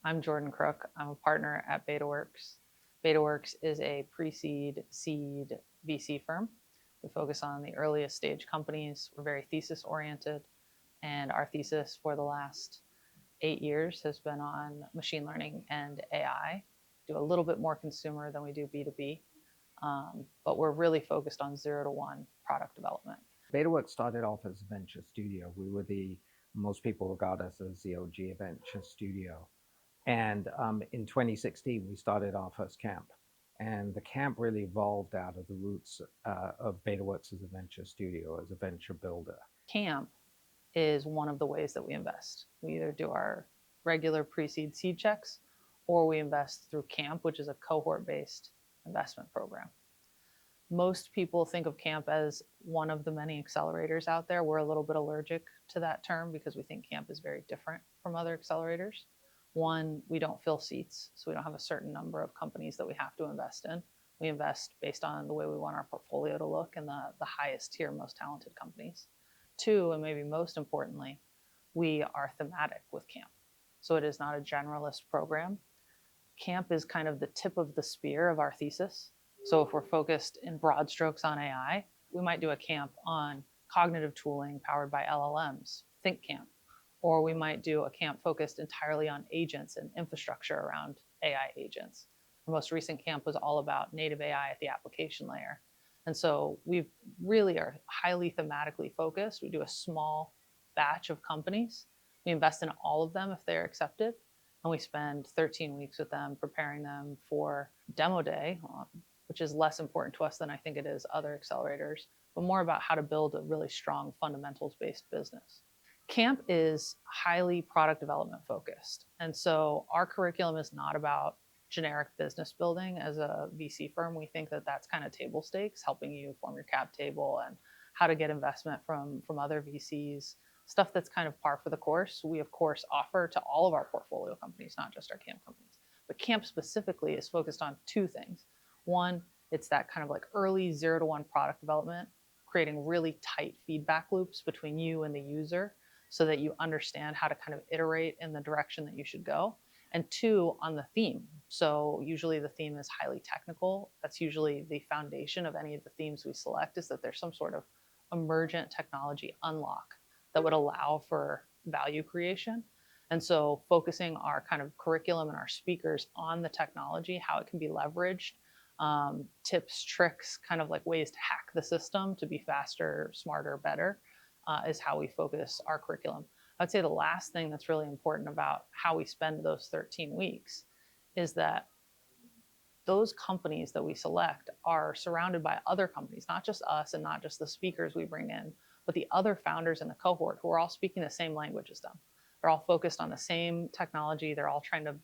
I'm Jordan Crook. I'm a partner at Betaworks. Betaworks is a pre-seed, seed VC firm. We focus on the earliest stage companies. We're very thesis oriented, and our thesis for the last 8 years has been on machine learning and AI. Do a little bit more consumer than we do B2B, but we're really focused on 0 to 1 product development. Betaworks started off as a venture studio. We were most people regard us as the OG venture studio. And in 2016, we started our first camp. And the camp really evolved out of the roots of Betaworks as a venture studio, as a venture builder. Camp is one of the ways that we invest. We either do our regular pre-seed seed checks, or we invest through Camp, which is a cohort-based investment program. Most people think of Camp as one of the many accelerators out there. We're a little bit allergic to that term because we think Camp is very different from other accelerators. One, we don't fill seats, so we don't have a certain number of companies that we have to invest in. We invest based on the way we want our portfolio to look and the highest tier, most talented companies. Two, and maybe most importantly, we are thematic with Camp. So it is not a generalist program. Camp is kind of the tip of the spear of our thesis. So if we're focused in broad strokes on AI, we might do a camp on cognitive tooling powered by LLMs, Think Camp. Or we might do a camp focused entirely on agents and infrastructure around AI agents. The most recent camp was all about native AI at the application layer. And so we really are highly thematically focused. We do a small batch of companies. We invest in all of them if they're accepted. And we spend 13 weeks with them, preparing them for demo day, which is less important to us than I think it is other accelerators, but more about how to build a really strong fundamentals-based business. Camp is highly product development focused. And so our curriculum is not about generic business building. As a VC firm, we think that that's kind of table stakes, helping you form your cap table and how to get investment from other VCs, stuff that's kind of par for the course. We, of course, offer to all of our portfolio companies, not just our camp companies. But Camp specifically is focused on two things. One, it's that kind of like early 0 to 1 product development, creating really tight feedback loops between you and the user so that you understand how to kind of iterate in the direction that you should go. And two, on the theme. So usually the theme is highly technical. That's usually the foundation of any of the themes we select, is that there's some sort of emergent technology unlock that would allow for value creation. And so focusing our kind of curriculum and our speakers on the technology, how it can be leveraged, tips, tricks, kind of like ways to hack the system to be faster, smarter, better, is how we focus our curriculum. I'd say the last thing that's really important about how we spend those 13 weeks is that those companies that we select are surrounded by other companies, not just us and not just the speakers we bring in, but the other founders in the cohort who are all speaking the same language as them. They're all focused on the same technology. They're all trying to,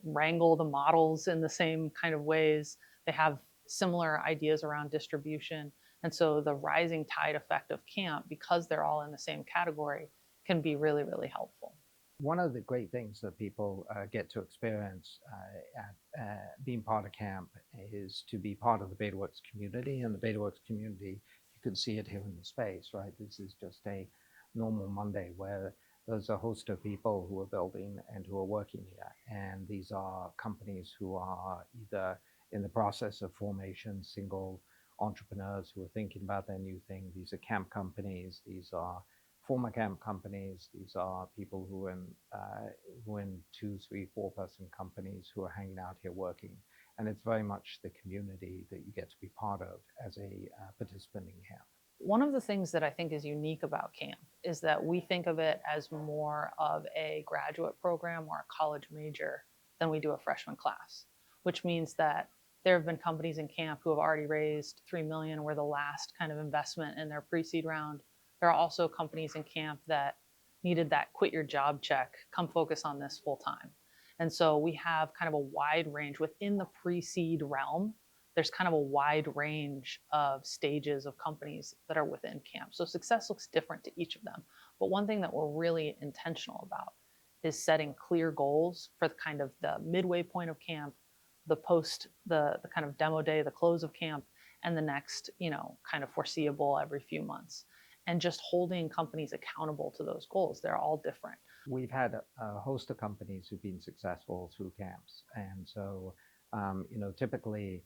wrangle the models in the same kind of ways. They have similar ideas around distribution. And so the rising tide effect of Camp, because they're all in the same category, can be really, really helpful. One of the great things that people get to experience at being part of Camp is to be part of the Betaworks community. And the Betaworks community, you can see it here in the space, right? This is just a normal Monday where there's a host of people who are building and who are working here. And these are companies who are either in the process of formation, single entrepreneurs who are thinking about their new thing. These are camp companies. These are former camp companies. These are people who are in 2, 3, 4-person companies who are hanging out here working. And it's very much the community that you get to be part of as a participant in camp. One of the things that I think is unique about Camp is that we think of it as more of a graduate program or a college major than we do a freshman class, which means that there have been companies in Camp who have already raised $3 million, were the last kind of investment in their pre-seed round. There are also companies in Camp that needed that quit your job check, come focus on this full time. And so we have kind of a wide range within the pre-seed realm. There's kind of a wide range of stages of companies that are within Camp. So success looks different to each of them. But one thing that we're really intentional about is setting clear goals for the kind of the midway point of Camp, the post, the kind of demo day, the close of Camp, and the next, kind of foreseeable every few months. And just holding companies accountable to those goals. They're all different. We've had a host of companies who've been successful through camps. And so, typically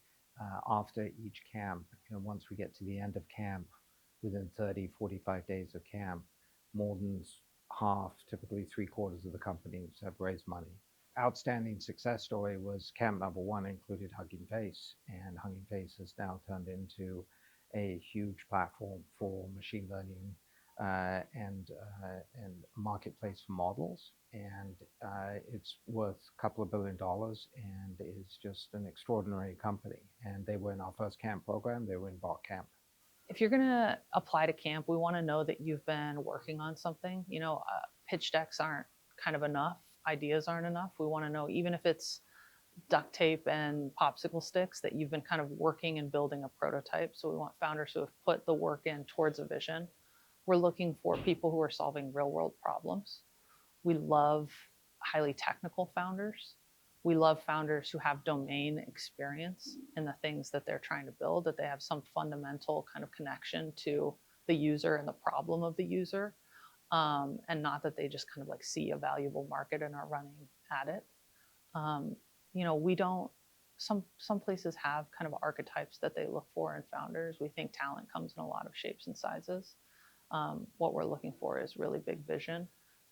after each camp, once we get to the end of camp, within 30, 45 days of camp, more than half, typically three-quarters of the companies have raised money. Outstanding success story was camp number one included Hugging Face, and Hugging Face has now turned into a huge platform for machine learning and marketplace for models, and it's worth a couple of $1 billion and is just an extraordinary company. And they were in our first camp program. They were in Bot Camp. If you're going to apply to camp, we want to know that you've been working on something. Pitch decks aren't kind of enough, ideas aren't enough. We want to know, even if it's duct tape and popsicle sticks, that you've been kind of working and building a prototype. So we want founders who have put the work in towards a vision. We're looking for people who are solving real world problems. We love highly technical founders. We love founders who have domain experience in the things that they're trying to build, that they have some fundamental kind of connection to the user and the problem of the user, and not that they just kind of like see a valuable market and are running at it. We don't. Some places have kind of archetypes that they look for in founders. We think talent comes in a lot of shapes and sizes. What we're looking for is really big vision,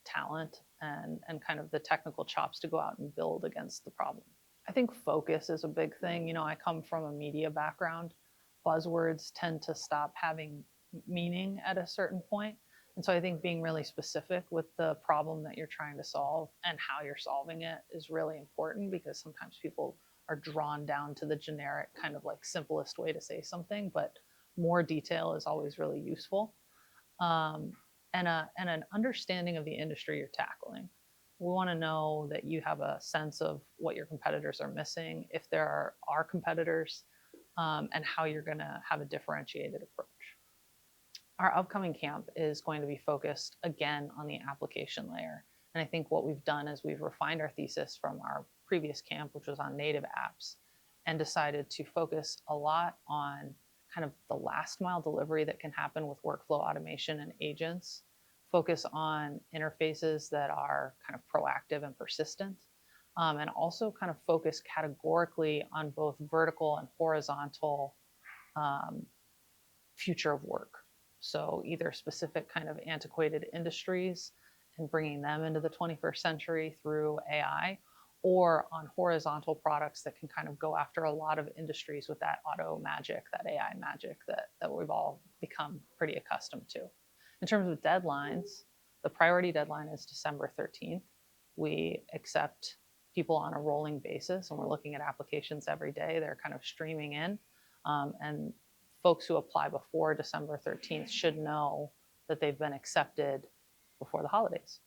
talent, and kind of the technical chops to go out and build against the problem. I think focus is a big thing. I come from a media background. Buzzwords tend to stop having meaning at a certain point. And so I think being really specific with the problem that you're trying to solve and how you're solving it is really important, because sometimes people are drawn down to the generic kind of like simplest way to say something, but more detail is always really useful. And an understanding of the industry you're tackling. We want to know that you have a sense of what your competitors are missing, if there are competitors, and how you're going to have a differentiated approach. Our upcoming camp is going to be focused again on the application layer. And I think what we've done is we've refined our thesis from our previous camp, which was on native apps, and decided to focus a lot on kind of the last mile delivery that can happen with workflow automation and agents, focus on interfaces that are kind of proactive and persistent, and also kind of focus categorically on both vertical and horizontal future of work. So either specific kind of antiquated industries and bringing them into the 21st century through AI, or on horizontal products that can kind of go after a lot of industries with that auto magic, that AI magic that we've all become pretty accustomed to. In terms of deadlines, the priority deadline is December 13th. We accept people on a rolling basis, and we're looking at applications every day. They're kind of streaming in. And folks who apply before December 13th should know that they've been accepted before the holidays.